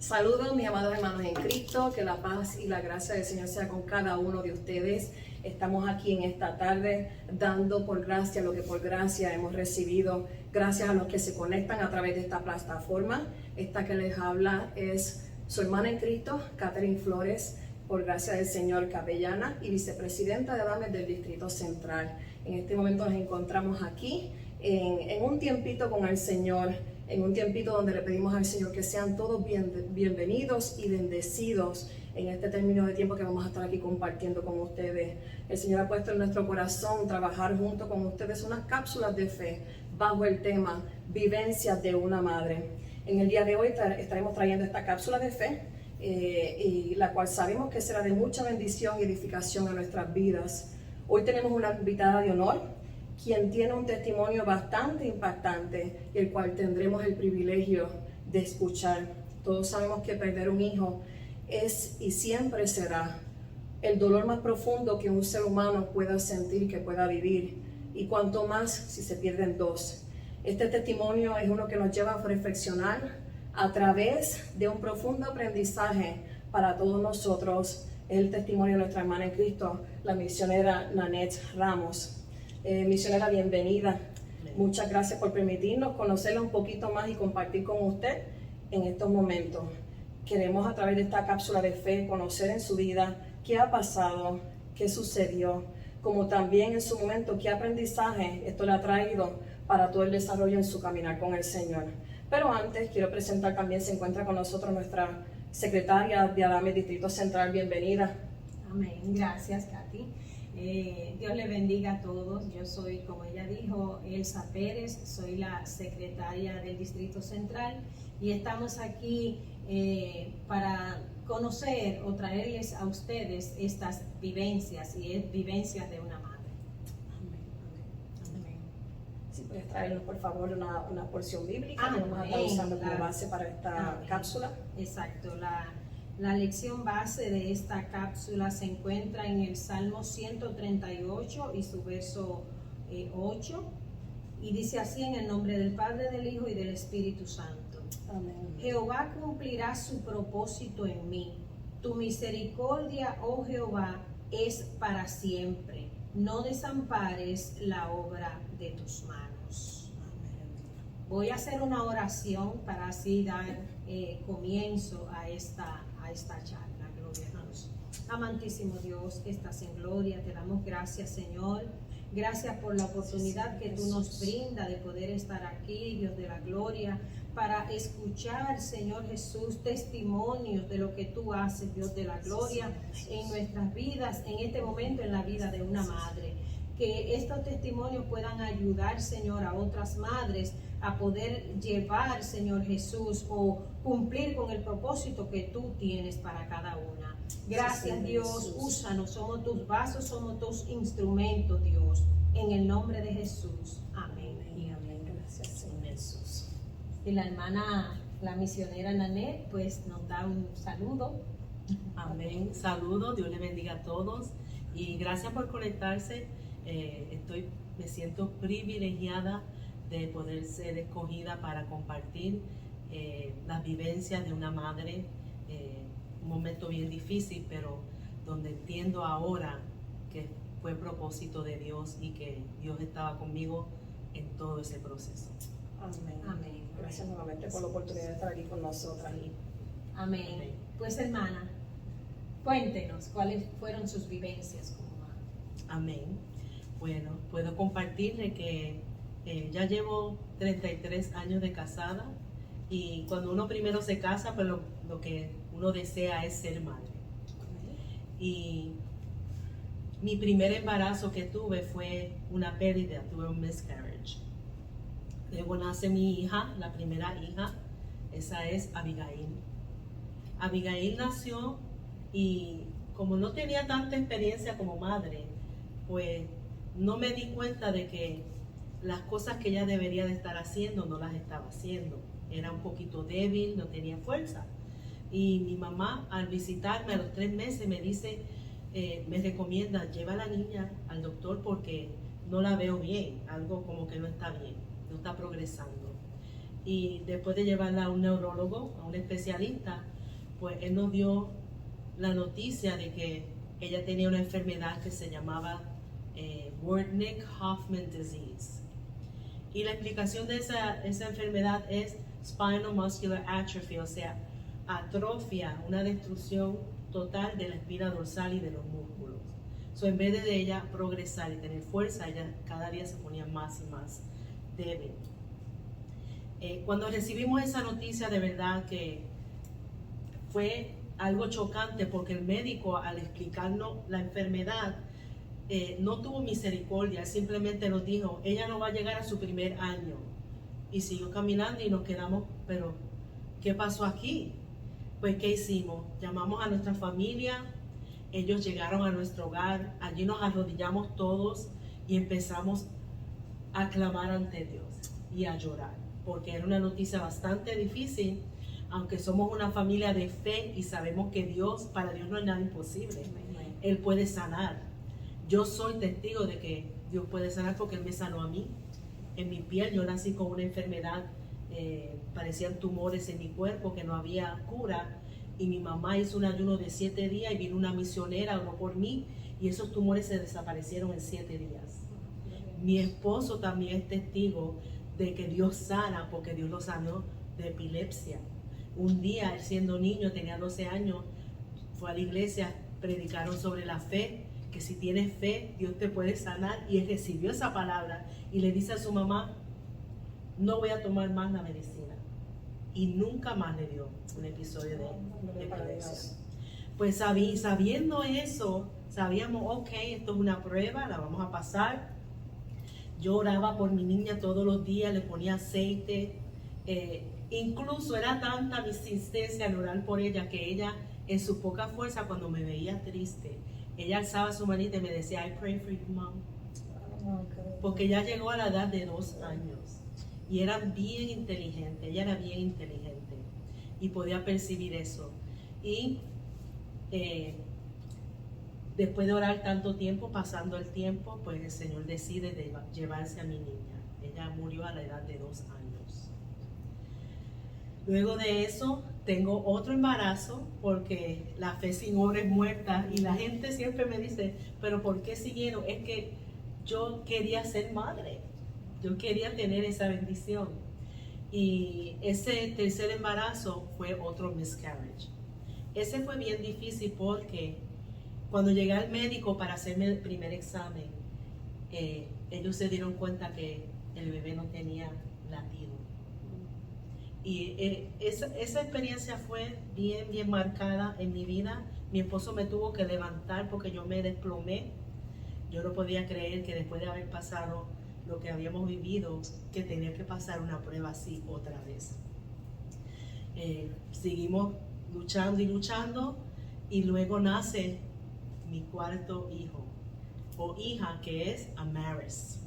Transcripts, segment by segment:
Saludos, mis amados hermanos en Cristo, que la paz y la gracia del Señor sea con cada uno de ustedes. Estamos aquí en esta tarde dando por gracia lo que por gracia hemos recibido. Gracias a los que se conectan a través de esta plataforma. Esta que les habla es su hermana en Cristo, Catherine Flores, por gracia del Señor, capellana y vicepresidenta de Damas del Distrito Central. En este momento nos encontramos aquí en un tiempito con el Señor, en un tiempito donde le pedimos al Señor que sean todos bienvenidos y bendecidos en este término de tiempo que vamos a estar aquí compartiendo con ustedes. El Señor ha puesto en nuestro corazón trabajar junto con ustedes unas cápsulas de fe bajo el tema Vivencias de una Madre. En el día de hoy estaremos trayendo esta cápsula de fe, y la cual sabemos que será de mucha bendición y edificación a nuestras vidas. Hoy tenemos una invitada de honor, quien tiene un testimonio bastante impactante y el cual tendremos el privilegio de escuchar. Todos sabemos que perder un hijo es y siempre será el dolor más profundo que un ser humano pueda sentir, que pueda vivir, y cuanto más si se pierden dos. Este testimonio es uno que nos lleva a reflexionar a través de un profundo aprendizaje para todos nosotros. Es el testimonio de nuestra hermana en Cristo, la misionera Nanette Ramos. Misionera, bienvenida. Muchas gracias por permitirnos conocerla un poquito más y compartir con usted en estos momentos. Queremos a través de esta cápsula de fe conocer en su vida qué ha pasado, qué sucedió, como también en su momento qué aprendizaje esto le ha traído para todo el desarrollo en su caminar con el Señor. Pero antes quiero presentar, también se encuentra con nosotros nuestra secretaria de Adames Distrito Central. Bienvenida. Amén. Gracias, Katy. Dios le bendiga a todos. Yo soy, como ella dijo, Elsa Pérez, soy la secretaria del Distrito Central y estamos aquí para conocer o traerles a ustedes estas vivencias, y es vivencias de una madre. Amén. Si puedes traernos, por favor, una porción bíblica que vamos a estar usando como base para esta cápsula. Exacto. La lección base de esta cápsula se encuentra en el Salmo 138 y su verso 8, y dice así: en el nombre del Padre, del Hijo y del Espíritu Santo. Amén. Jehová cumplirá su propósito en mí. Tu misericordia, oh Jehová, es para siempre. No desampares la obra de tus manos. Voy a hacer una oración para así dar comienzo a esta charla. Gloria a Dios. Amantísimo Dios, que estás en gloria, te damos gracias, Señor. Gracias por la oportunidad que tú nos brindas de poder estar aquí, Dios de la gloria, para escuchar, Señor Jesús, testimonios de lo que tú haces, Dios de la gloria, en nuestras vidas, en este momento en la vida de una madre. Que estos testimonios puedan ayudar, Señor, a otras madres a poder llevar, Señor Jesús, o cumplir con el propósito que tú tienes para cada una. Gracias, Dios, úsanos, somos tus vasos, somos tus instrumentos, Dios, en el nombre de Jesús. Amén. Y amén. Gracias, Señor Jesús. Y la hermana, la misionera Nanette, pues nos da un saludo. Amén. Saludos, Dios le bendiga a todos y gracias por conectarse. Me siento privilegiada de poder ser escogida para compartir las vivencias de una madre, un momento bien difícil, pero donde entiendo ahora que fue propósito de Dios y que Dios estaba conmigo en todo ese proceso. Amén. Amén. Gracias nuevamente por la oportunidad de estar aquí con nosotras. Amén. Amén. Pues hermana, cuéntenos cuáles fueron sus vivencias como madre. Amén. Bueno, puedo compartirle que ya llevo 33 años de casada, y cuando uno primero se casa, pues lo que uno desea es ser madre. Y mi primer embarazo que tuve fue una pérdida, tuve un miscarriage. Luego nace mi hija, la primera hija, esa es Abigail. Abigail nació y como no tenía tanta experiencia como madre, pues no me di cuenta de que las cosas que ella debería de estar haciendo no las estaba haciendo. Era un poquito débil, no tenía fuerza. Y mi mamá, al visitarme a los 3 meses, me dice, me recomienda, lleva a la niña al doctor porque no la veo bien, algo como que no está bien, no está progresando. Y después de llevarla a un neurólogo, a un especialista, pues él nos dio la noticia de que ella tenía una enfermedad que se llamaba Wernicke-Hoffman disease. Y la explicación de esa enfermedad es spinal muscular atrophy, o sea, atrofia, una destrucción total de la espina dorsal y de los músculos. En vez de ella progresar y tener fuerza, ella cada día se ponía más y más débil. Cuando recibimos esa noticia, de verdad que fue algo chocante, porque el médico, al explicarnos la enfermedad, no tuvo misericordia, simplemente nos dijo, ella no va a llegar a su primer año. Y siguió caminando y nos quedamos, pero ¿qué pasó aquí? Pues ¿qué hicimos? Llamamos a nuestra familia, ellos llegaron a nuestro hogar, allí nos arrodillamos todos y empezamos a clamar ante Dios y a llorar, porque era una noticia bastante difícil, aunque somos una familia de fe y sabemos que para Dios no hay nada imposible. Él puede sanar. Yo soy testigo de que Dios puede sanar porque Él me sanó a mí. En mi piel, yo nací con una enfermedad, parecían tumores en mi cuerpo que no había cura, y mi mamá hizo un ayuno de 7 días y vino una misionera, oró por mí, y esos tumores se desaparecieron en 7 días. Mi esposo también es testigo de que Dios sana, porque Dios lo sanó de epilepsia. Un día, él siendo niño, tenía 12 años, fue a la iglesia, predicaron sobre la fe, que si tienes fe, Dios te puede sanar, y él recibió esa palabra y le dice a su mamá, no voy a tomar más la medicina, y nunca más le dio un episodio de epilepsia. Pues sabiendo eso, sabíamos, ok, esto es una prueba, la vamos a pasar. Yo oraba por mi niña todos los días, le ponía aceite, incluso era tanta mi insistencia en orar por ella, que ella, en su poca fuerza, cuando me veía triste, ella alzaba su manita y me decía, I pray for you, mom. Porque ya llegó a la edad de 2 años y era bien inteligente, ella era bien inteligente y podía percibir eso. Y después de orar tanto tiempo, pasando el tiempo, pues el Señor decide llevarse a mi niña. Ella murió a la edad de 2 años. Luego de eso, tengo otro embarazo, porque la fe sin obra es muerta, y la gente siempre me dice, pero ¿por qué siguieron? Es que yo quería ser madre, yo quería tener esa bendición. Y ese tercer embarazo fue otro miscarriage. Ese fue bien difícil, porque cuando llegué al médico para hacerme el primer examen, ellos se dieron cuenta que el bebé no tenía latido. Y esa experiencia fue bien marcada en mi vida. Mi esposo me tuvo que levantar porque yo me desplomé. Yo no podía creer que después de haber pasado lo que habíamos vivido, que tenía que pasar una prueba así otra vez. Seguimos luchando y luchando, y luego nace mi cuarto hijo o hija, que es Amaris.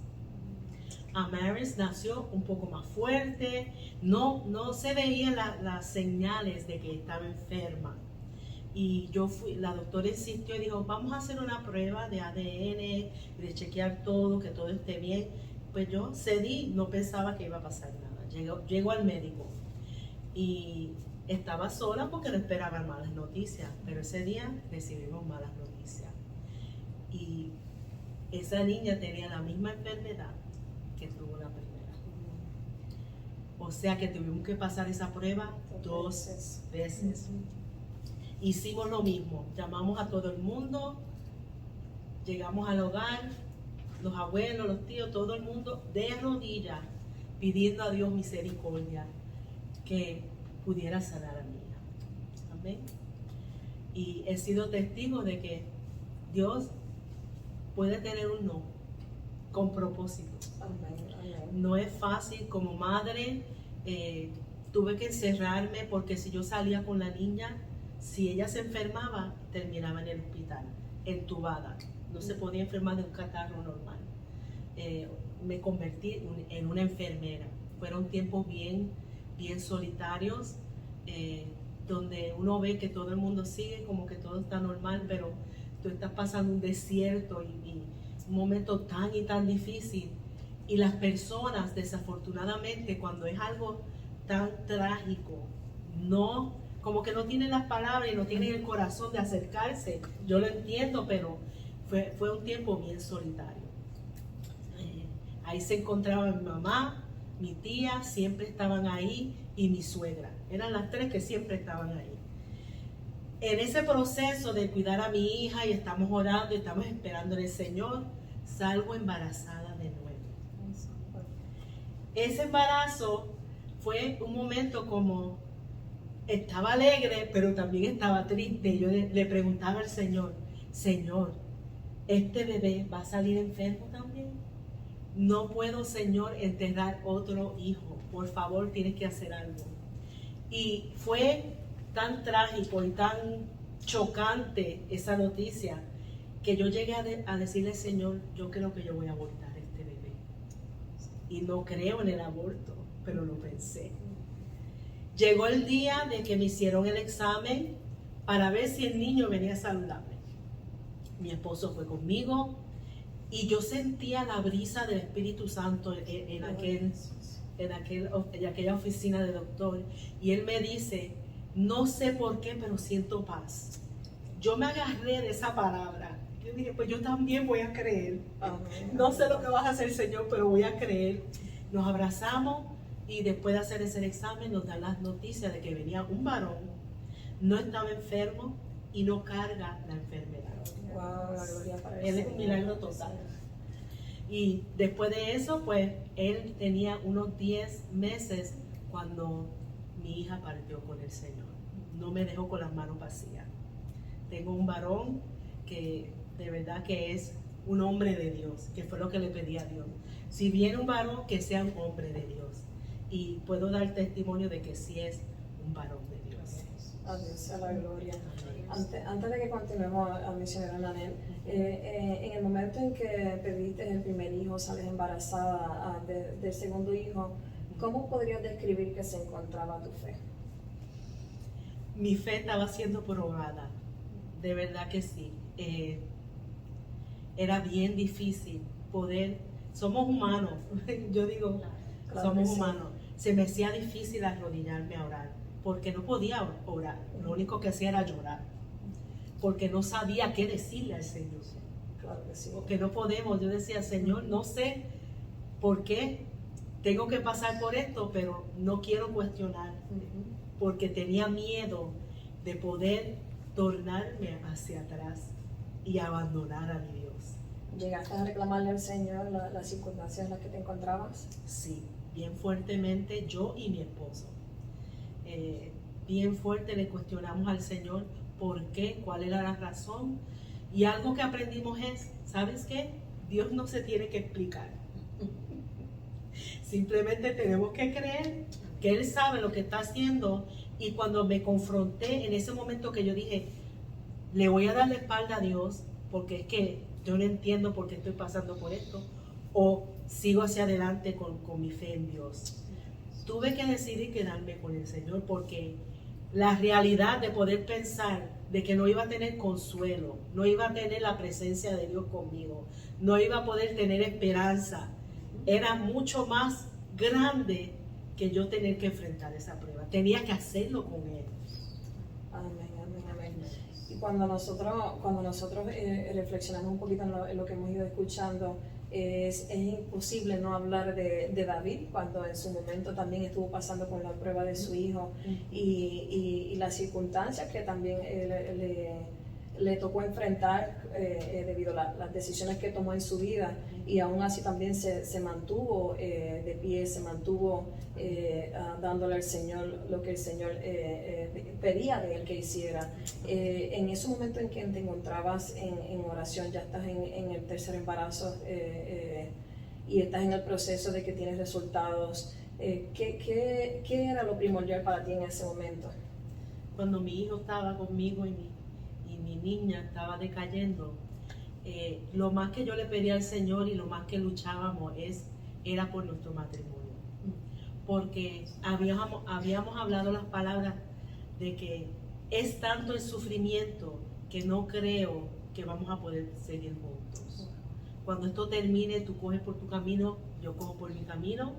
Amaris nació un poco más fuerte, no se veían las señales de que estaba enferma. Y la doctora insistió y dijo, vamos a hacer una prueba de ADN, de chequear todo, que todo esté bien. Pues yo cedí, no pensaba que iba a pasar nada. Llego al médico y estaba sola porque no esperaba malas noticias, pero ese día recibimos malas noticias. Y esa niña tenía la misma enfermedad que tuvo la primera. O sea que tuvimos que pasar esa prueba 2 veces. Hicimos lo mismo, llamamos a todo el mundo, llegamos al hogar, los abuelos, los tíos, todo el mundo de rodillas, pidiendo a Dios misericordia, que pudiera sanar a mi hija. Amén. Y he sido testigo de que Dios puede tener un no con propósito. No es fácil. Como madre, tuve que encerrarme, porque si yo salía con la niña, si ella se enfermaba, terminaba en el hospital, entubada. No se podía enfermar de un catarro normal. Me convertí en una enfermera. Fueron tiempos bien solitarios, donde uno ve que todo el mundo sigue, como que todo está normal, pero tú estás pasando un desierto y un momento tan y tan difícil. Y las personas, desafortunadamente, cuando es algo tan trágico. No, como que no tienen las palabras y no tienen el corazón de acercarse. Yo lo entiendo, pero fue un tiempo bien solitario. Ahí se encontraba mi mamá, mi tía, siempre estaban ahí, y mi suegra. Eran las tres que siempre estaban ahí. En ese proceso de cuidar a mi hija y estamos orando y estamos esperando en el Señor, salgo embarazada de nuevo. Ese embarazo fue un momento como, estaba alegre, pero también estaba triste. Yo le preguntaba al Señor, Señor, ¿este bebé va a salir enfermo también? No puedo, Señor, enterrar otro hijo. Por favor, tienes que hacer algo. Y fue tan trágico y tan chocante esa noticia que yo llegué a decirle, Señor, yo creo que yo voy a abortar este bebé. Y no creo en el aborto, pero lo pensé. Llegó el día de que me hicieron el examen para ver si el niño venía saludable. Mi esposo fue conmigo y yo sentía la brisa del Espíritu Santo en aquella oficina de doctor. Y él me dice, no sé por qué, pero siento paz. Yo me agarré de esa palabra. Yo dije, pues yo también voy a creer. No sé lo que vas a hacer, Señor, pero voy a creer. Nos abrazamos y después de hacer ese examen nos dan las noticias de que venía un varón, no estaba enfermo y no carga la enfermedad. Wow, la gloria para Él es un milagro total. Y después de eso, pues, él tenía unos 10 meses cuando mi hija partió con el Señor. No me dejó con las manos vacías. Tengo un varón que de verdad que es un hombre de Dios, que fue lo que le pedí a Dios. Si viene un varón, que sea un hombre de Dios. Y puedo dar testimonio de que sí es un varón de Dios. A Dios, a la gloria. Antes de que continuemos a misionera Nanel, en el momento en que pediste el primer hijo, sales embarazada del segundo hijo, ¿cómo podrías describir que se encontraba tu fe? Mi fe estaba siendo probada, de verdad que sí. Era bien difícil poder, somos humanos, yo digo, Claro somos que sí. humanos. Se me hacía difícil arrodillarme a orar, porque no podía orar, lo único que hacía era llorar, porque no sabía qué decirle al Señor. Claro que sí. Porque no podemos, yo decía, Señor, no sé por qué tengo que pasar por esto, pero no quiero cuestionar, porque tenía miedo de poder tornarme hacia atrás y abandonar a mi Dios. ¿Llegaste a reclamarle al Señor las circunstancias en las que te encontrabas? Sí, bien fuertemente yo y mi esposo. Bien fuerte le cuestionamos al Señor por qué, cuál era la razón. Y algo que aprendimos es, ¿sabes qué? Dios no se tiene que explicar. Simplemente tenemos que creer que Él sabe lo que está haciendo. Y cuando me confronté en ese momento que yo dije, le voy a dar la espalda a Dios, porque es que yo no entiendo por qué estoy pasando por esto, o sigo hacia adelante con mi fe en Dios. Tuve que decidir quedarme con el Señor, porque la realidad de poder pensar de que no iba a tener consuelo, no iba a tener la presencia de Dios conmigo, no iba a poder tener esperanza, era mucho más grande que yo tener que enfrentar esa prueba. Tenía que hacerlo con Él. Amén, amén, amén. Y cuando nosotros reflexionamos un poquito en lo que hemos ido escuchando, es imposible no hablar de David, cuando en su momento también estuvo pasando con la prueba de su hijo y las circunstancias que también le tocó enfrentar debido a las decisiones que tomó en su vida, y aún así también se mantuvo de pie, se mantuvo dándole al Señor lo que el Señor pedía de él que hiciera. En ese momento en que te encontrabas en oración, ya estás en el tercer embarazo y estás en el proceso de que tienes resultados, ¿qué era lo primordial para ti en ese momento? Cuando mi hijo estaba conmigo y mi niña estaba decayendo, lo más que yo le pedía al Señor y lo más que luchábamos era por nuestro matrimonio, porque habíamos hablado las palabras de que es tanto el sufrimiento que no creo que vamos a poder seguir juntos. Cuando esto termine, tú coges por tu camino, yo cojo por mi camino,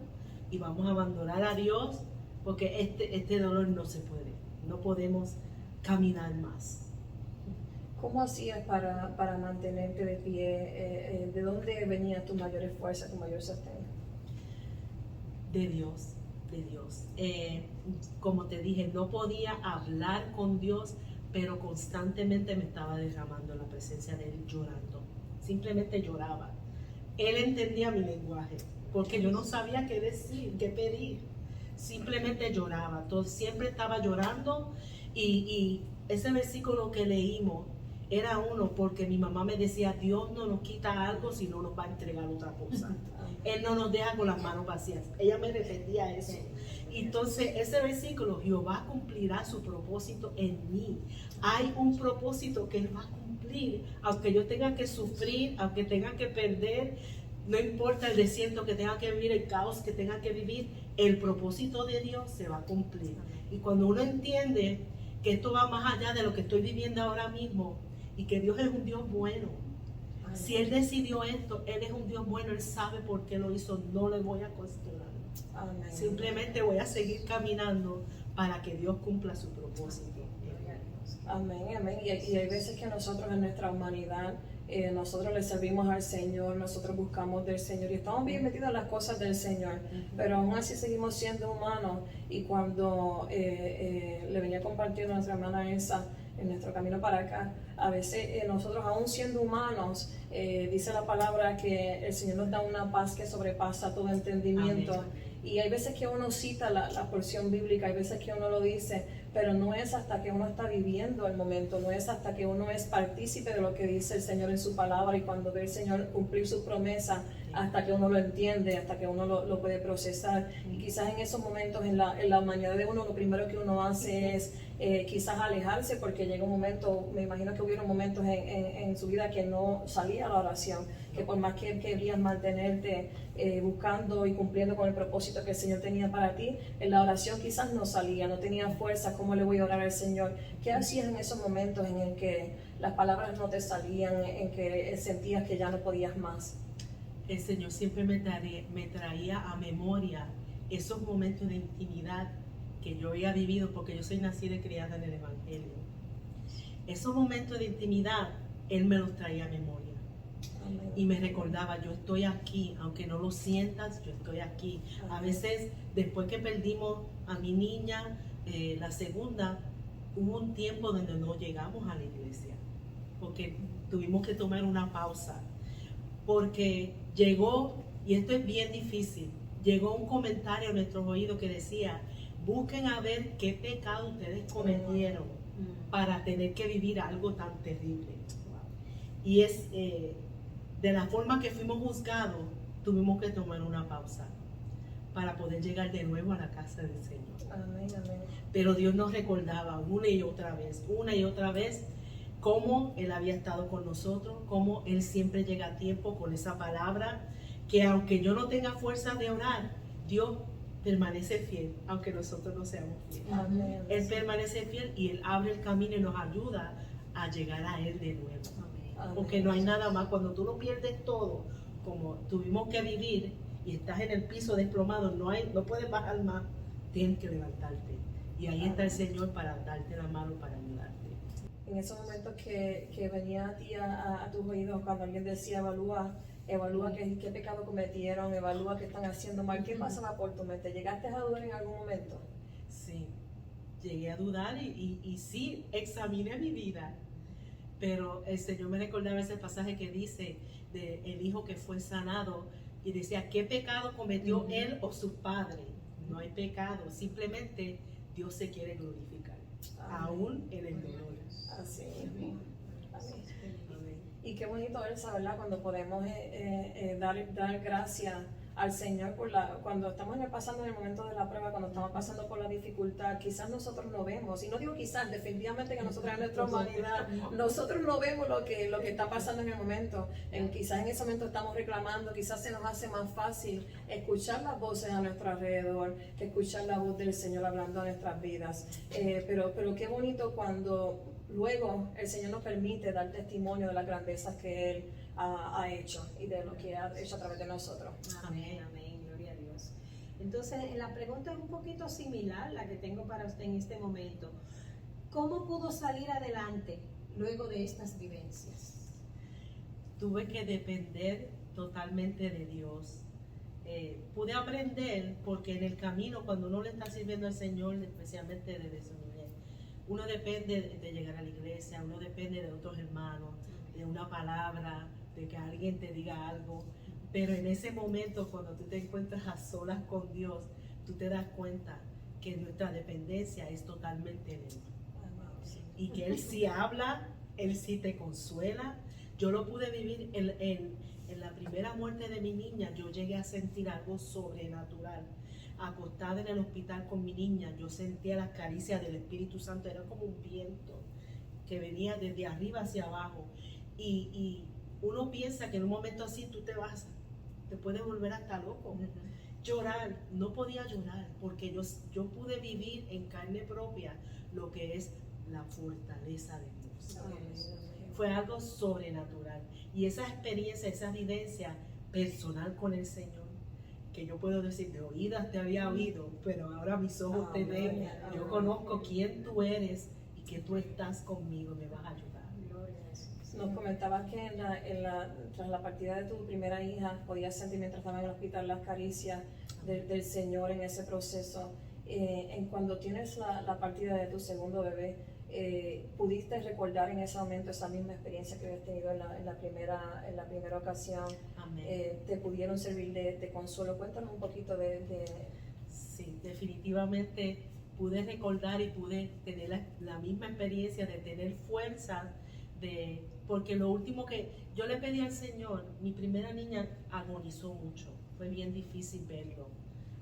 y vamos a abandonar a Dios porque este dolor no se puede, no podemos caminar más. ¿Cómo hacías para mantenerte de pie? ¿De dónde venía tu mayor fuerza, tu mayor sostén? De Dios, de Dios. Como te dije, no podía hablar con Dios, pero constantemente me estaba derramando en la presencia de Él, llorando. Simplemente lloraba. Él entendía mi lenguaje, porque yo no sabía qué decir, qué pedir. Simplemente lloraba. Siempre estaba llorando y ese versículo que leímos era uno porque mi mamá me decía, Dios no nos quita algo si no nos va a entregar otra cosa. Él no nos deja con las manos vacías. Ella me repetía eso. Y entonces ese versículo, Jehová cumplirá su propósito en mí. Hay un propósito que Él va a cumplir, aunque yo tenga que sufrir, aunque tenga que perder, no importa el desierto que tenga que vivir, el caos que tenga que vivir, el propósito de Dios se va a cumplir. Y cuando uno entiende que esto va más allá de lo que estoy viviendo ahora mismo y que Dios es un Dios bueno, si Él decidió esto, Él es un Dios bueno, Él sabe por qué lo hizo, no le voy a cuestionar. Amén. Simplemente voy a seguir caminando para que Dios cumpla su propósito. Amén, amén. Y hay veces que nosotros en nuestra humanidad, nosotros le servimos al Señor, nosotros buscamos del Señor y estamos bien metidos en las cosas del Señor, pero aún así seguimos siendo humanos. Y cuando le venía compartiendo a nuestra hermana Elsa en nuestro camino para acá, a veces nosotros aún siendo humanos, dice la palabra que el Señor nos da una paz que sobrepasa todo entendimiento. Amén. Y hay veces que uno cita la porción bíblica, hay veces que uno lo dice, pero no es hasta que uno está viviendo el momento, no es hasta que uno es partícipe de lo que dice el Señor en su palabra y cuando ve el Señor cumplir su promesa, hasta que uno lo entiende, hasta que uno lo puede procesar. Y quizás en esos momentos, en la humanidad de uno, lo primero que uno hace es quizás alejarse, porque llega un momento, me imagino que hubieron momentos en su vida que no salía la oración, que por más que querías mantenerte buscando y cumpliendo con el propósito que el Señor tenía para ti, en la oración quizás no salía, no tenía fuerza. ¿Cómo le voy a orar al Señor? ¿Qué hacías en esos momentos en el que las palabras no te salían, en que sentías que ya no podías más? El Señor siempre me traía a memoria esos momentos de intimidad que yo había vivido, porque yo soy nacida y criada en el Evangelio. Esos momentos de intimidad, Él me los traía a memoria. Amén. Y me recordaba, yo estoy aquí, aunque no lo sientas, yo estoy aquí. A veces, después que perdimos a mi niña, la segunda, hubo un tiempo donde no llegamos a la iglesia, porque tuvimos que tomar una pausa, porque llegó, y esto es bien difícil, llegó un comentario a nuestros oídos que decía, busquen a ver qué pecado ustedes cometieron para tener que vivir algo tan terrible. Y es de la forma que fuimos juzgados, tuvimos que tomar una pausa para poder llegar de nuevo a la casa del Señor. Amén, amén. Pero Dios nos recordaba una y otra vez, cómo Él había estado con nosotros, cómo Él siempre llega a tiempo con esa palabra, que aunque yo no tenga fuerza de orar, Dios permanece fiel, aunque nosotros no seamos fieles. Amén. Él permanece fiel y Él abre el camino y nos ayuda a llegar a Él de nuevo. Amén. Porque no hay nada más, cuando tú lo pierdes todo, como tuvimos que vivir y estás en el piso desplomado, no puedes bajar más, tienes que levantarte. Y ahí está el Señor para darte la mano, para ayudarte. En esos momentos que venía a ti a tus oídos, cuando alguien decía evalúa qué pecado cometieron, evalúa qué están haciendo mal, ¿qué pasaba por tu mente? ¿Llegaste a dudar en algún momento? Sí, llegué a dudar y sí, examiné mi vida. Pero el Señor me recordaba ese pasaje que dice de el hijo que fue sanado y decía, ¿qué pecado cometió él o su padre? No hay pecado, simplemente Dios se quiere glorificar, aún en el dolor. Así mismo. Y qué bonito, Elsa, ¿verdad? Cuando podemos dar gracias al Señor cuando estamos pasando en el momento de la prueba, cuando estamos pasando por la dificultad. Quizás nosotros no vemos, y no digo quizás, definitivamente que nosotros en nuestra humanidad, nosotros no vemos lo que está pasando en el momento. Quizás en ese momento estamos reclamando, quizás se nos hace más fácil escuchar las voces a nuestro alrededor que escuchar la voz del Señor hablando a nuestras vidas. Pero qué bonito cuando luego el Señor nos permite dar testimonio de las grandezas que Él ha hecho y de lo que ha hecho a través de nosotros. Amén, amén, gloria a Dios. Entonces, la pregunta es un poquito similar, la que tengo para usted en este momento. ¿Cómo pudo salir adelante luego de estas vivencias? Tuve que depender totalmente de Dios. Pude aprender porque en el camino, cuando uno le está sirviendo al Señor, especialmente desde su niñez, uno depende de llegar a la iglesia, uno depende de otros hermanos, de una palabra, de que alguien te diga algo. Pero en ese momento, cuando tú te encuentras a solas con Dios, tú te das cuenta que nuestra dependencia es totalmente de Él. Y que Él sí habla, Él sí te consuela. Yo lo pude vivir en la primera muerte de mi niña. Yo llegué a sentir algo sobrenatural. Acostada en el hospital con mi niña, yo sentía las caricias del Espíritu Santo. Era como un viento que venía desde arriba hacia abajo. Y uno piensa que en un momento así tú te puedes volver hasta loco. Llorar, no podía llorar porque yo pude vivir en carne propia lo que es la fortaleza de Dios. Fue algo sobrenatural. Y esa experiencia, esa vivencia personal con el Señor, que yo puedo decir, de oídas te había oído, pero ahora mis ojos te ven. Yo conozco quién tú eres y que tú estás conmigo, me vas a ayudar. Nos comentabas que tras la partida de tu primera hija, podías sentir mientras estaba en el hospital las caricias del Señor en ese proceso. Cuando tienes la partida de tu segundo bebé, ¿pudiste recordar en ese momento esa misma experiencia que habías tenido en la primera ocasión? ¿Te pudieron servir de consuelo? Cuéntanos un poquito de... Sí, definitivamente pude recordar y pude tener la misma experiencia de tener fuerza, porque lo último que yo le pedí al Señor, mi primera niña agonizó mucho, fue bien difícil verlo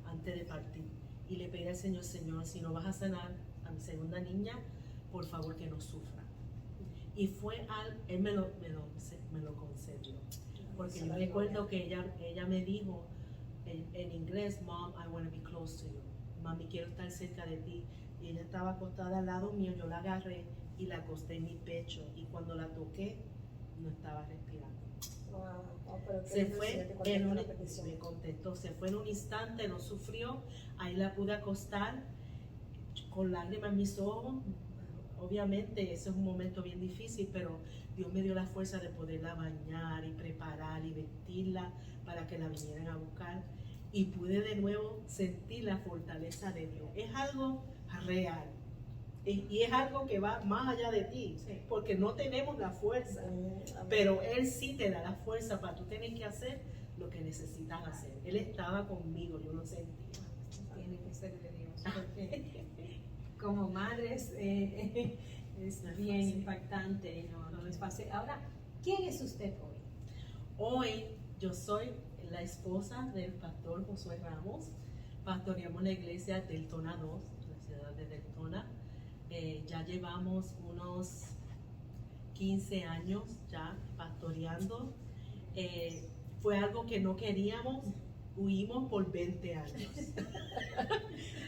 antes de partir, y le pedí al Señor, Señor, si no vas a sanar a mi segunda niña, por favor que no sufra. Y Él me lo concedió, porque yo recuerdo que ella me dijo en inglés, Mom, I want to be close to you. Mami, quiero estar cerca de ti. Y ella estaba acostada al lado mío, yo la agarré y la acosté en mi pecho, y cuando la toqué no estaba respirando. Se fue me contestó, se fue en un instante, no sufrió. Ahí la pude acostar con lágrimas en mis ojos. Obviamente ese es un momento bien difícil, pero Dios me dio la fuerza de poderla bañar y preparar y vestirla para que la vinieran a buscar, y pude de nuevo sentir la fortaleza de Dios. Es algo real. Y es algo que va más allá de ti, porque no tenemos la fuerza, pero Él sí te da la fuerza para tú tener que hacer lo que necesitas hacer. Él estaba conmigo, yo lo sentía. Tiene que ser de Dios, porque como madres es bien impactante, no es fácil. Ahora, ¿quién es usted hoy? Hoy yo soy la esposa del pastor Josué Ramos. Pastoreamos la iglesia Deltona 2, la ciudad de Deltona. Ya llevamos unos 15 años ya pastoreando. Fue algo que no queríamos, huimos por 20 años.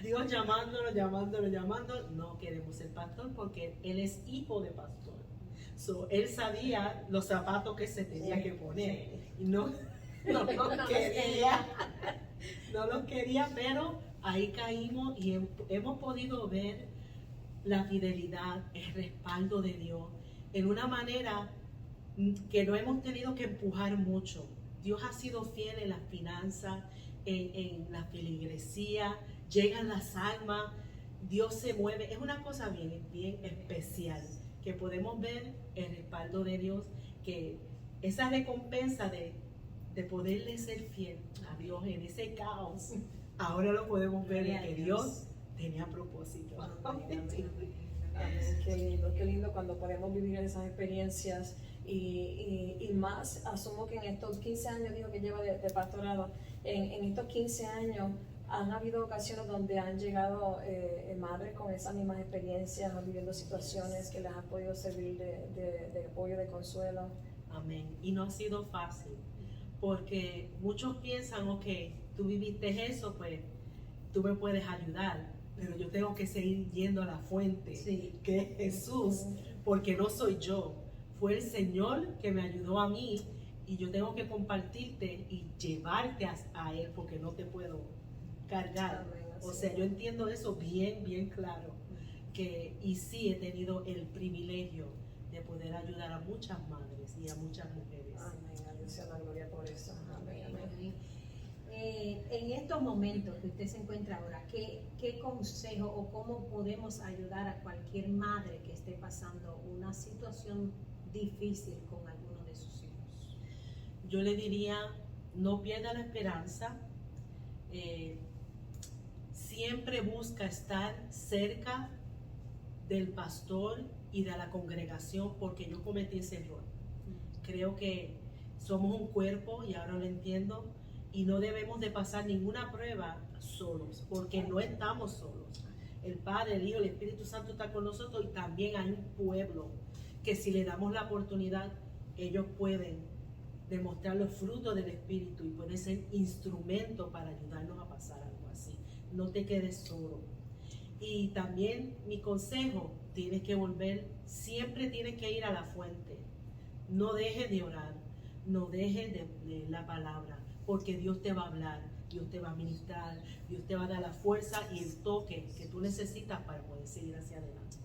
Dios llamándolo, no queremos ser pastor porque él es hijo de pastor. Él sabía los zapatos que se tenía que poner y no los quería, pero ahí caímos y hemos podido ver la fidelidad, el respaldo de Dios, en una manera que no hemos tenido que empujar mucho. Dios ha sido fiel en las finanzas, en la feligresía, llegan las almas, Dios se mueve. Es una cosa bien, bien especial, que podemos ver el respaldo de Dios, que esa recompensa de poderle ser fiel a Dios en ese caos, ahora lo podemos ver en que Dios tenía propósito. Qué lindo cuando podemos vivir esas experiencias y más, asumo que en estos 15 años, dijo que lleva de pastorado, en estos 15 años han habido ocasiones donde han llegado madres con esas mismas experiencias, viviendo situaciones que les han podido servir de apoyo, de consuelo. Amén. Y no ha sido fácil, porque muchos piensan, ok, tú viviste eso, pues tú me puedes ayudar, pero yo tengo que seguir yendo a la fuente, que es Jesús, porque no soy yo, fue el Señor que me ayudó a mí, y yo tengo que compartirte y llevarte a Él, porque no te puedo cargar. Amén, así O sea, es. yo entiendo eso bien, bien claro. Y sí he tenido el privilegio de poder ayudar a muchas madres y a muchas mujeres. Amén, a Dios sea la gloria por eso. Amén, amén. En estos momentos que usted se encuentra ahora, ¿qué consejo o cómo podemos ayudar a cualquier madre que esté pasando una situación difícil con alguno de sus hijos? Yo le diría, no pierda la esperanza. Siempre busca estar cerca del pastor y de la congregación, porque yo cometí ese error. Creo que somos un cuerpo, y ahora lo entiendo, y no debemos de pasar ninguna prueba solos, porque no estamos solos. El Padre, el Hijo, el Espíritu Santo está con nosotros, y también hay un pueblo que, si le damos la oportunidad, ellos pueden demostrar los frutos del Espíritu y pueden ser instrumento para ayudarnos a pasar algo así. No te quedes solo. Y también mi consejo, tienes que volver, siempre tienes que ir a la fuente. No dejes de orar, no dejes de leer la palabra, porque Dios te va a hablar, Dios te va a ministrar, Dios te va a dar la fuerza y el toque que tú necesitas para poder seguir hacia adelante.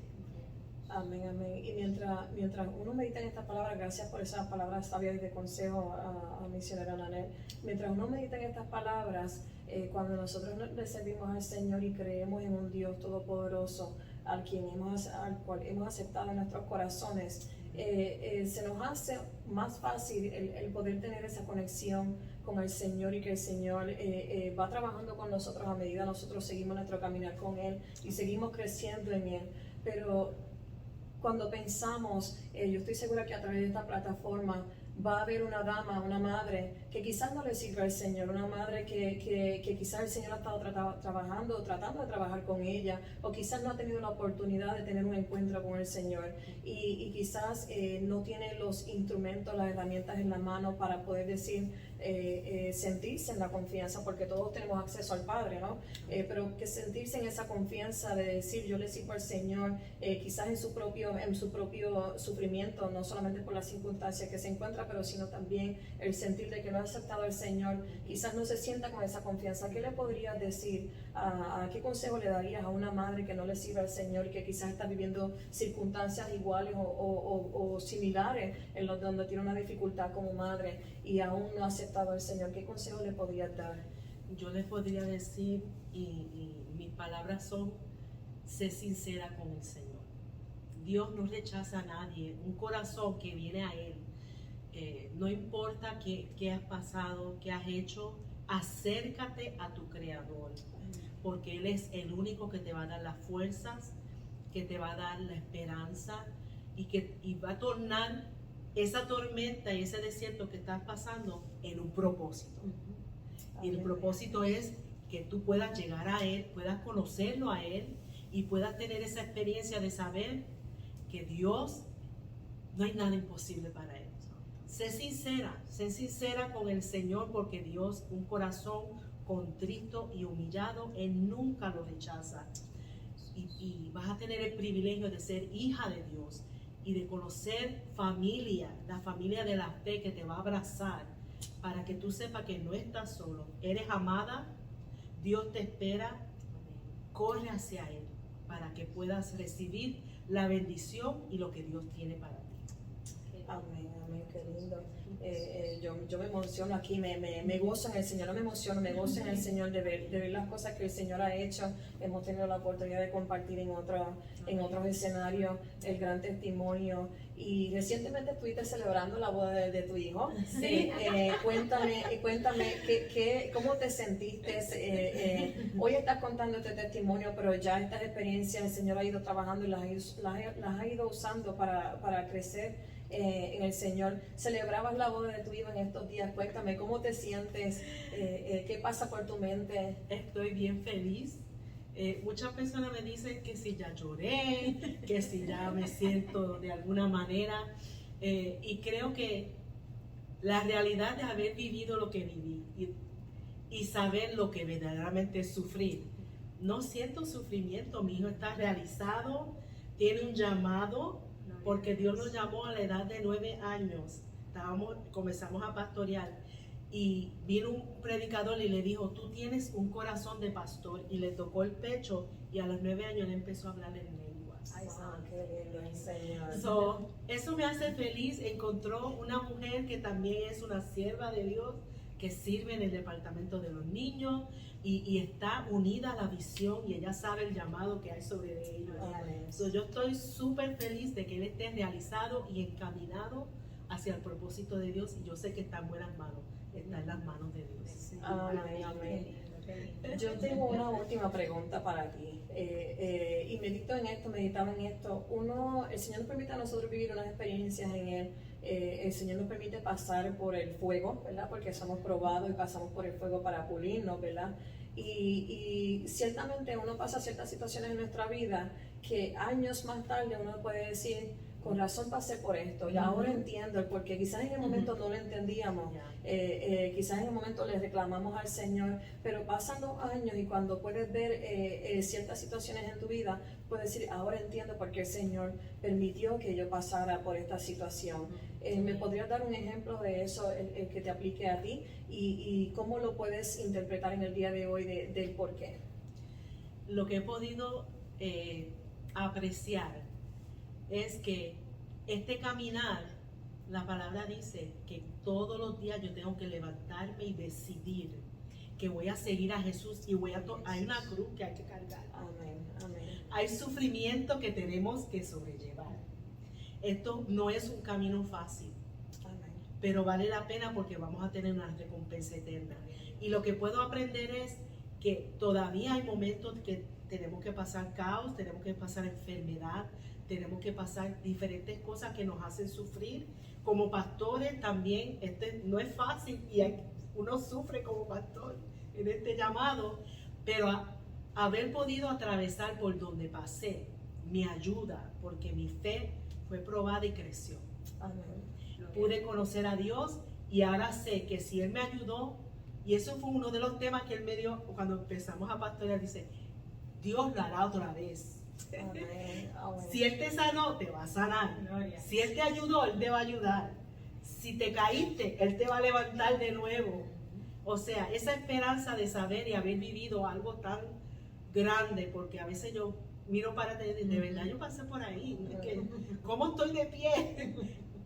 Amén, amén. Y mientras uno medita en estas palabras, gracias por esas palabras sabias y de consejo a misionera Nanel. Mientras uno medita en estas palabras, cuando nosotros le servimos al Señor y creemos en un Dios todopoderoso, al cual hemos aceptado en nuestros corazones, se nos hace más fácil el poder tener esa conexión con el Señor, y que el Señor va trabajando con nosotros a medida nosotros seguimos nuestro caminar con Él y seguimos creciendo en Él. Pero cuando pensamos, yo estoy segura que a través de esta plataforma va a haber una dama, una madre que quizás no le sirve al Señor, una madre que quizás el Señor ha estado tratando de trabajar con ella, o quizás no ha tenido la oportunidad de tener un encuentro con el Señor, y quizás no tiene los instrumentos, las herramientas en la mano para poder decir, sentirse en la confianza, porque todos tenemos acceso al Padre, ¿no? Pero que sentirse en esa confianza de decir, yo le sirvo al Señor, quizás en su propio sufrimiento, no solamente por las circunstancias que se encuentra, pero sino también el sentir de que no ha aceptado al Señor, quizás no se sienta con esa confianza. ¿Qué le podrías decir? ¿Qué consejo le darías a una madre que no le sirve al Señor y que quizás está viviendo circunstancias iguales o similares en los donde tiene una dificultad como madre y aún no ha aceptado al Señor? ¿Qué consejo le podrías dar? Yo les podría decir, y mis palabras son, sé sincera con el Señor. Dios no rechaza a nadie. Un corazón que viene a Él, no importa qué has pasado, qué has hecho, acércate a tu Creador, porque Él es el único que te va a dar las fuerzas, que te va a dar la esperanza, y va a tornar esa tormenta y ese desierto que estás pasando en un propósito. Y el propósito es que tú puedas llegar a Él, puedas conocerlo a Él, y puedas tener esa experiencia de saber que Dios, no hay nada imposible para Él. Sé sincera con el Señor, porque Dios, un corazón contrito y humillado, Él nunca lo rechaza. Y vas a tener el privilegio de ser hija de Dios y de conocer familia, la familia de la fe que te va a abrazar, para que tú sepas que no estás solo, eres amada, Dios te espera. Corre hacia Él para que puedas recibir la bendición y lo que Dios tiene para ti. Amén, amén, qué lindo. Yo me emociono aquí, me gozo en el Señor, no me emociono, me gozo en el Señor de ver las cosas que el Señor ha hecho. Hemos tenido la oportunidad de compartir en otros escenarios el gran testimonio. Y recientemente estuviste celebrando la boda de tu hijo. Sí. Cuéntame ¿cómo te sentiste? Hoy estás contando este testimonio, pero ya estas experiencias el Señor ha ido trabajando y las ha ido usando para crecer en el Señor. Celebrabas la boda de tu hijo en estos días. Cuéntame, ¿cómo te sientes? ¿Qué pasa por tu mente? Estoy bien feliz. Muchas personas me dicen que si ya lloré, que si ya me siento de alguna manera, y creo que la realidad de haber vivido lo que viví y saber lo que verdaderamente es sufrir, no siento sufrimiento. Mi hijo está realizado, tiene un llamado, porque Dios nos llamó a la edad de 9 años, comenzamos a pastorear, y vino un predicador y le dijo, tú tienes un corazón de pastor, y le tocó el pecho, y a los 9 años él empezó a hablar en lenguas. Ay, qué lindo el Señor. So, eso me hace feliz. Encontró una mujer que también es una sierva de Dios, que sirve en el departamento de los niños y está unida a la visión, y ella sabe el llamado que hay sobre ellos. Amén. So, yo estoy súper feliz de que él esté realizado y encaminado hacia el propósito de Dios, y yo sé que está en buenas manos, está en las manos de Dios. Amén, amén. Yo tengo una última pregunta para ti. Y meditaba en esto. El Señor nos permite a nosotros vivir unas experiencias en Él. El Señor nos permite pasar por el fuego, ¿verdad? Porque somos probados y pasamos por el fuego para pulirnos, ¿verdad? Y ciertamente uno pasa ciertas situaciones en nuestra vida que años más tarde uno puede decir, con razón pasé por esto, y ahora entiendo el porqué. Quizás en el momento no lo entendíamos, quizás en el momento le reclamamos al Señor, pero pasan los años y cuando puedes ver ciertas situaciones en tu vida, puedes decir, ahora entiendo por qué el Señor permitió que yo pasara por esta situación. ¿Me podrías dar un ejemplo de eso, el que te aplique a ti, y cómo lo puedes interpretar en el día de hoy del porqué? Lo que he podido apreciar es que este caminar, la palabra dice que todos los días yo tengo que levantarme y decidir que voy a seguir a Jesús, y hay una cruz que hay que cargar. Amén, amén. Hay sufrimiento que tenemos que sobrellevar. Esto no es un camino fácil, Amén. pero vale la pena porque vamos a tener una recompensa eterna. Y lo que puedo aprender es que todavía hay momentos que tenemos que pasar caos, tenemos que pasar enfermedad, tenemos que pasar diferentes cosas que nos hacen sufrir. Como pastores también, no es fácil, y uno sufre como pastor en este llamado, pero haber podido atravesar por donde pasé me ayuda, porque mi fe fue probada y creció. Amén. Pude conocer a Dios, y ahora sé que si Él me ayudó, y eso fue uno de los temas que Él me dio cuando empezamos a pastorear, dice, Dios lo hará otra vez. Amén, amén. Si Él te sanó, te va a sanar. Gloria. Si Él te ayudó, Él te va a ayudar. Si te caíste, Él te va a levantar de nuevo. O sea, esa esperanza de saber y haber vivido algo tan grande, porque a veces yo miro para atrás y de verdad yo pasé por ahí. ¿Cómo estoy de pie?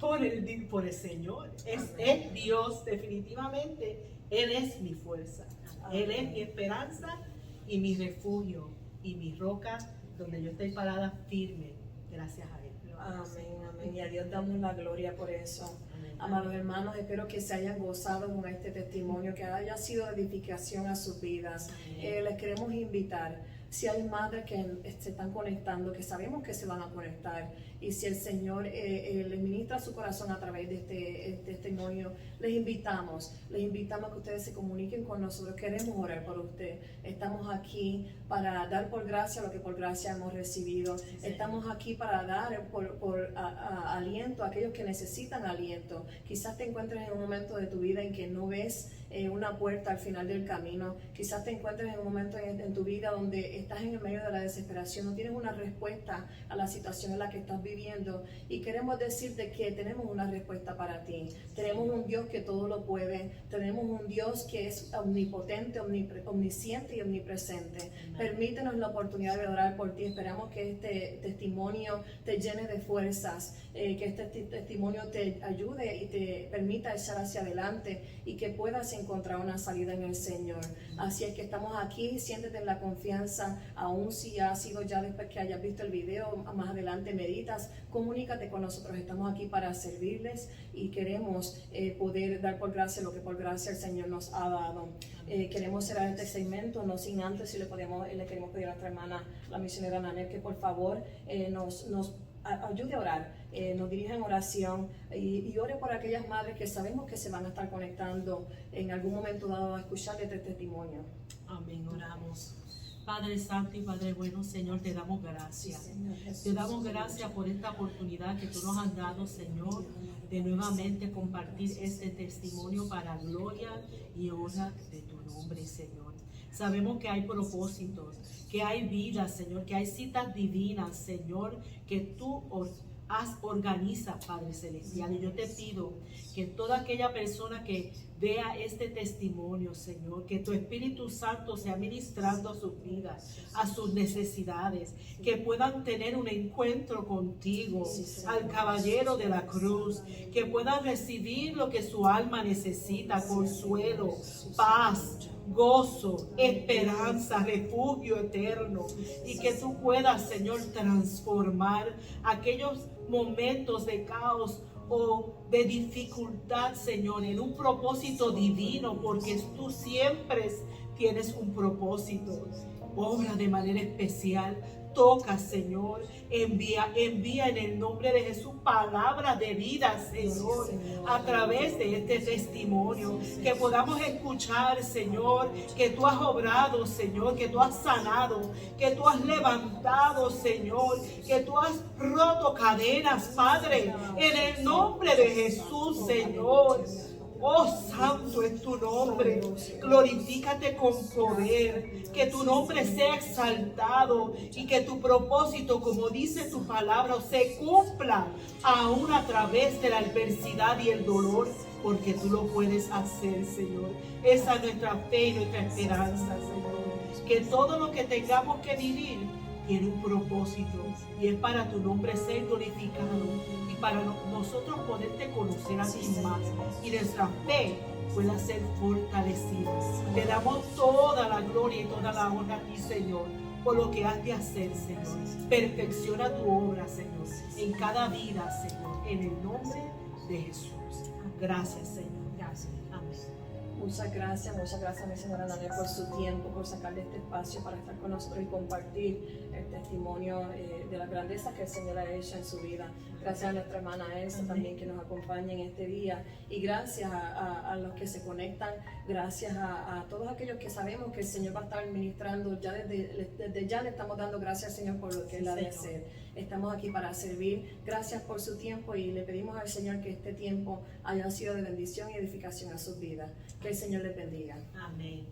Por el Señor. Es Dios, definitivamente. Él es mi fuerza. Él es mi esperanza y mi refugio y mi roca, donde yo estoy parada firme, gracias a Él. Amén, amén. Y a Dios damos la gloria por eso. Amén. Amados hermanos, espero que se hayan gozado con este testimonio, que haya sido de edificación a sus vidas. Les queremos invitar, si hay madres que se están conectando, que sabemos que se van a conectar, y si el Señor les ministra su corazón a través de este testimonio, les invitamos a que ustedes se comuniquen con nosotros. Queremos orar por usted. Estamos aquí para dar por gracia lo que por gracia hemos recibido. Estamos aquí para dar por aliento a aquellos que necesitan aliento. Quizás te encuentres en un momento de tu vida en que no ves una puerta al final del camino. Quizás te encuentres en un momento en tu vida donde estás en el medio de la desesperación, no tienes una respuesta a la situación en la que estás viviendo, y queremos decirte que tenemos una respuesta para ti. Tenemos un Dios que todo lo puede, tenemos un Dios que es omnipotente, omnisciente y omnipresente. Permítenos la oportunidad de orar por ti. Esperamos que este testimonio te llene de fuerzas, que este testimonio te ayude y te permita echar hacia adelante, y que puedas encontrar una salida en el Señor. Así es que estamos aquí, siéntete en la confianza, aún si ha sido ya después que hayas visto el video, más adelante meditas, comunícate con nosotros. Estamos aquí para servirles y queremos poder dar por gracia lo que por gracia el Señor nos ha dado. Queremos cerrar este segmento, no sin antes, si le queremos pedir a nuestra hermana, la misionera Nanel, que por favor nos ayude a orar, nos dirija en oración, y ore por aquellas madres que sabemos que se van a estar conectando en algún momento dado a escuchar este testimonio. Amén, oramos. Padre Santo y Padre bueno, Señor, te damos gracias. Señor Jesús, Te damos gracias por esta oportunidad que tú nos has dado, Señor, de nuevamente compartir este testimonio para gloria y honra de tu nombre, Señor. Sabemos que hay propósitos, que hay vida, Señor, que hay citas divinas, Señor, que tú organizas, Padre Celestial. Y yo te pido que toda aquella persona que vea este testimonio, Señor, que tu Espíritu Santo sea ministrando a sus vidas, a sus necesidades, que puedan tener un encuentro contigo, al caballero de la cruz, que puedan recibir lo que su alma necesita, consuelo, paz, gozo, esperanza, refugio eterno, y que tú puedas, Señor, transformar aquellos momentos de caos o de dificultad, Señor, en un propósito divino, porque tú siempre tienes un propósito. Obra de manera especial, toca, Señor, envía en el nombre de Jesús palabras de vida, Señor, a través de este testimonio, que podamos escuchar, Señor, que tú has obrado, Señor, que tú has sanado, que tú has levantado, Señor, que tú has roto cadenas, Padre, en el nombre de Jesús, Señor. Oh, santo es tu nombre, glorifícate con poder, que tu nombre sea exaltado y que tu propósito, como dice tu palabra, se cumpla aún a través de la adversidad y el dolor, porque tú lo puedes hacer, Señor. Esa es nuestra fe y nuestra esperanza, Señor, que todo lo que tengamos que vivir tiene un propósito y es para tu nombre ser glorificado y para nosotros poderte conocer a ti más y nuestra fe pueda ser fortalecida. Te damos toda la gloria y toda la honra a ti, Señor, por lo que has de hacer, Señor. Perfecciona tu obra, Señor, en cada vida, Señor, en el nombre de Jesús. Gracias, Señor. Gracias. Amén. Muchas gracias, mi señora Nadia, por su tiempo, por sacarle este espacio para estar con nosotros y compartir el testimonio de la grandeza que el Señor ha hecho en su vida. Gracias a nuestra hermana Elsa también que nos acompaña en este día, y gracias a los que se conectan, gracias a todos aquellos que sabemos que el Señor va a estar ministrando. Ya desde ya le estamos dando gracias al Señor por lo que Él ha de hacer. Estamos aquí para servir. Gracias por su tiempo y le pedimos al Señor que este tiempo haya sido de bendición y edificación a sus vidas. Que el Señor les bendiga. Amén.